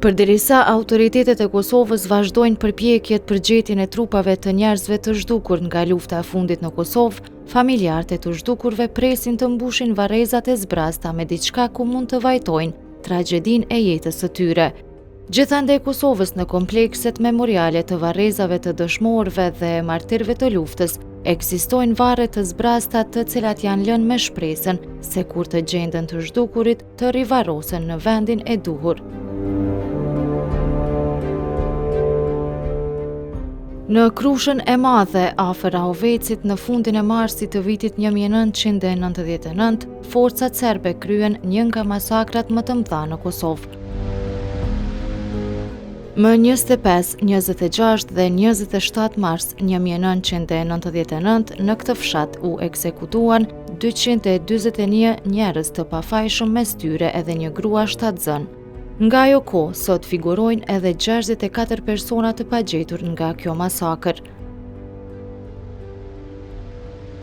Përderisa autoritetet e Kosovës vazhdojnë përpjekjet për gjetjen e trupave të njerëzve të zhdukur nga lufta e fundit në Kosovë, familjarët e të zhdukurve presin të mbushin varrezat e zbrasta me diçka ku mund të vajtojnë tragjedinë e jetës së tyre. Gjithandej Kosovës në komplekset memoriale të varrezave të dëshmorëve dhe martirëve të luftës, ekzistojnë varre të zbrasta të cilat janë lënë me shpresën se kur të gjenden të zhdukurit të rivarrosen në vendin e duhur. Në Krushën e Madhe, afër Rahovecit, në fundin e marsit të vitit 1999, forcat serbe kryen një nga masakrat më të mëdha në Kosovë. Më 25, 26 dhe 27 mars 1999 në këtë fshat u ekzekutuan 241 njerëz të pafajshëm, mes tyre edhe një grua shtatzën. Nga ajo kohë, sot figurojnë edhe 64 persona të pagjetur nga kjo masakër.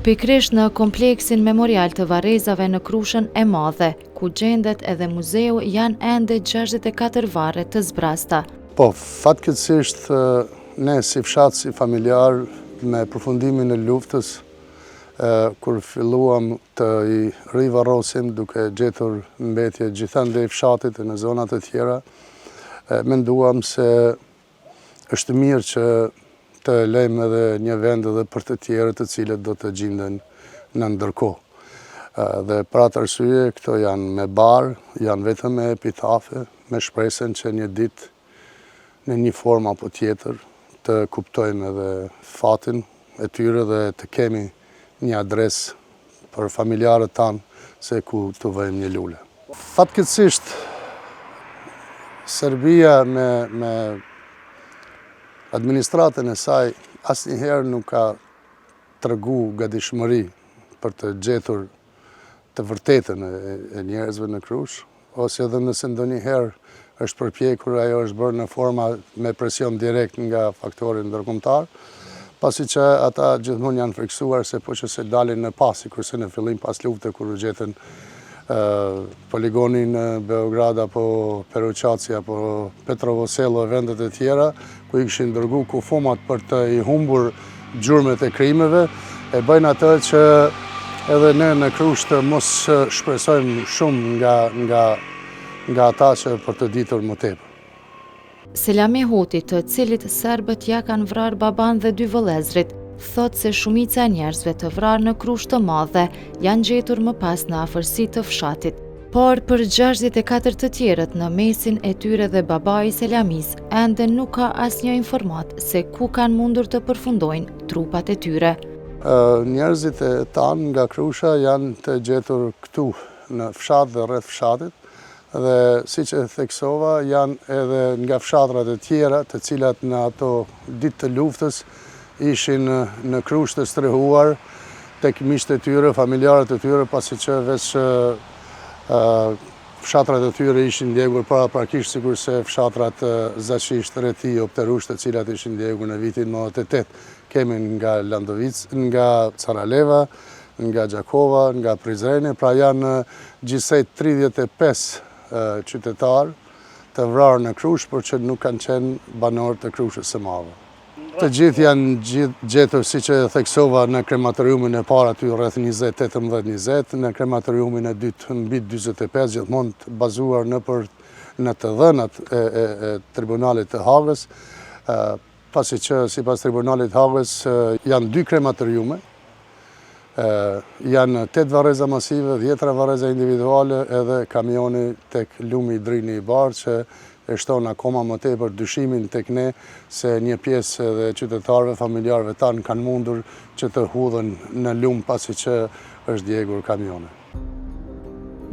Pikërisht në kompleksin memorial të varrezave në Krushën e Madhe, ku gjendet edhe muzeu, janë ende 64 varre të zbrasta. Po, fatkeqësisht ne si fshat, si familjar, me përfundimin e luftës, kur filluam të i rivarrosim duke gjetur mbetje gjithandej fshatit e në zonat e tjera, menduam se është mirë që të lejmë edhe një vend edhe për të tjerë të cilët do të gjenden në ndërkohë. Dhe për atë arsye, këto janë me barë, janë vetëm me epitafe, me shpresën që një ditë në një formë apo tjetër të kuptojmë edhe fatin e tyre dhe të kemi një adres për familjarët tanë se ku të vëjmë një lule. Fatkeqësisht, Serbia me administratën e saj asnjëherë nuk ka tregu gatishmëri për të gjetur të vërtetën e njerëzve në Krushë, ose edhe nëse ndonjëherë është përpjekur, ajo është bërë në forma me presion direkt nga faktorin ndërkombëtar, pasi që ata gjithmonë janë friksuar se po që se dalin në pasi, kurse në fillim pas lufte kur u gjetën poligoni në Beograd apo Peruqaci apo Petrovoselo e vendet e tjera, ku i kishin dërgu kufomat për të i humbur gjurmet e krimeve, e bëjnë atë që edhe ne në Krushë të mos shpresojmë shumë nga ata që për të ditur më tepër. Selami Hoti, të cilit serbët ja kanë vrarë baban dhe 2 vëllezrit, thot se shumica e njerëzve të vrarë në Krushë të Madhe janë gjetur më pas në afërsi të fshatit. Por për 64 të tjerët në mesin e tyre dhe babai i Selamis, ende nuk ka asnjë informat se ku kanë mundur të përfundojnë trupat e tyre. Njerëzit e tanë nga Krusha janë të gjetur këtu në fshat dhe rreth fshatit, dhe si që theksova, janë edhe nga fshatrat e tjera, të cilat në ato ditë të luftës ishin në Krushë të strehuar tek miqtë e tyre, familjarët e tyre, pasi që veç fshatrat e tyre ishin ndjegur paraprakisht, sikur se fshatrat Zashisht, Reti, Opterush, të cilat ishin ndjegur në vitin 98. Kemi nga Landovic, nga Caraleva, nga Gjakova, nga Prizreni, pra janë gjithsej 35 qytetarë të vrarë në Krushë, por që nuk kanë qenë banorë të Krushës së Madhe. Të gjithë janë gjetur, si që theksova, në krematoriumin e parë aty rreth 18-20, në krematoriumin e dytë mbi 45, gjithmonë të bazuar në të dhënat e tribunalit të Hagës, pasi që sipas tribunalit të Hagës janë 2 krematoriume, janë 8 varreza masive, 10 varreza individuale, edhe kamioni tek lumi i Drini i Barë, që e shton akoma më tepër dyshimin tek ne se një pjesë dhe qytetarëve, familjarëve tanë kanë mundur që të hudhen në lum pasi që është djegur kamioni.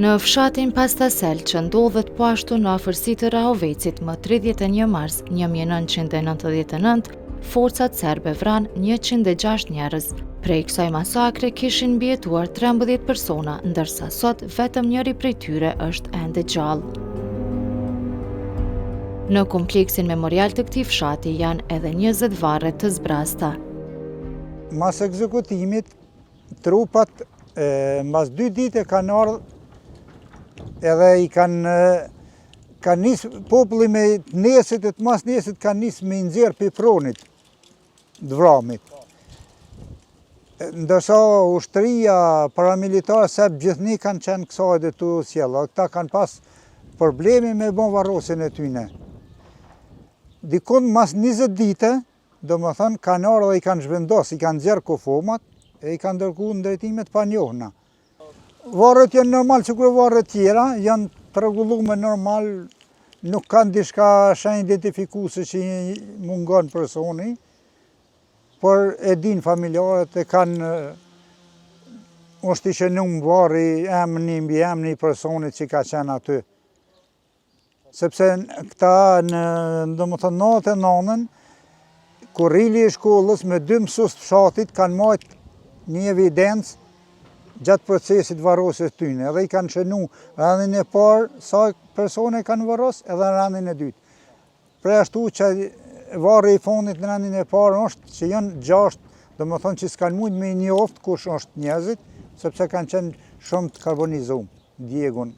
Në fshatin Pastasel, që ndodhet po ashtu në afërsi të Rahovecit, më 31 mars 1999, forcat serbe vran 106 njerëz. Prej kësaj masakre kishin mbijetuar 13 persona, ndërsa sot vetëm njëri prej tyre është ende gjallë. Në kompleksin memorial të këtij fshati janë edhe 20 varre të zbrasta. Mas ekzekutimit, trupat mbas 2 ditë kanë ardhur edhe i kanë ka nis populli me nesit e të mas nesit ka nis me nxjerr për pronit, dvramit. Ndërsa ushtria paramilitar serb gjithni kanë qenë kësaj dhe të sjella, këta kanë pas problemi me bon varrosin e tyne. Dikun mas 20 dite, do më thënë, kanë arë dhe i kanë zhvendos, i kanë zjerë kofomat, e i kanë dërgu në drejtimet pa njohna. Varret janë normal, që kërë varret tjera, janë të rregullume normal, nuk kanë dishka shenjë identifikuese që mungon personi, por e din familjarët e kanë është i shënum varri emni mbi emni personit që ka qenë aty. Sepse këta domethënë natë e nanën, kurrili i shkollës me 2 mësues të fshatit kanë marrë një evidencë gjatë procesit varrosjes tyne, edhe i kanë shënu ranin e parë sa persone kanë varros edhe ranin e dytë. Pra ashtu që varri i fundit në ranin e parë është që janë 6, domethënë që s'kan mujt me njoft kush është njerëzit, sepse kanë qenë shumë të karbonizuar, djegun.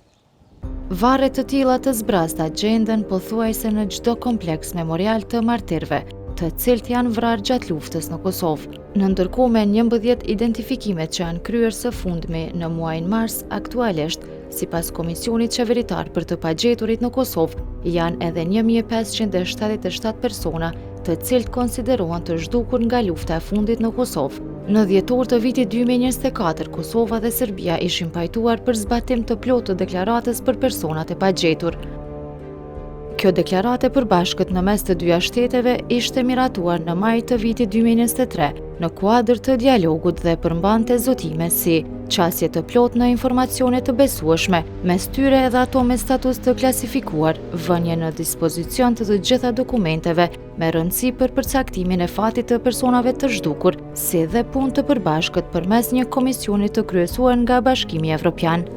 Varre të tilla të zbrasta gjenden pothuajse në çdo kompleks memorial të martirëve, të cilët janë vrarë gjatë luftës në Kosovë. Në ndërkohë me 11 identifikimet që janë kryer së fundmi në muajin mars, aktualisht, sipas Komisionit Qeveritar për të pagjeturit në Kosovë, janë edhe 1577 persona, të cilët konsiderohen të zhdukur nga lufta e fundit në Kosovë. Në dhjetor të vitit 2024, Kosova dhe Serbia ishin pajtuar për zbatim të plotë të deklaratës për personat e pagjetur. Kjo deklarate përbashkët në mes të dyja shteteve ishte miratuar në maj të vitit 2023 në kuadër të dialogut dhe përmbante zotime si qasje të plot në informacione të besueshme, mes tyre edhe ato me status të klasifikuar, vënje në dispozicion të gjitha dokumenteve me rëndësi për përcaktimin e fatit të personave të zhdukur, si dhe punë të përbashkët përmes një komisioni të kryesuar nga Bashkimi Evropian.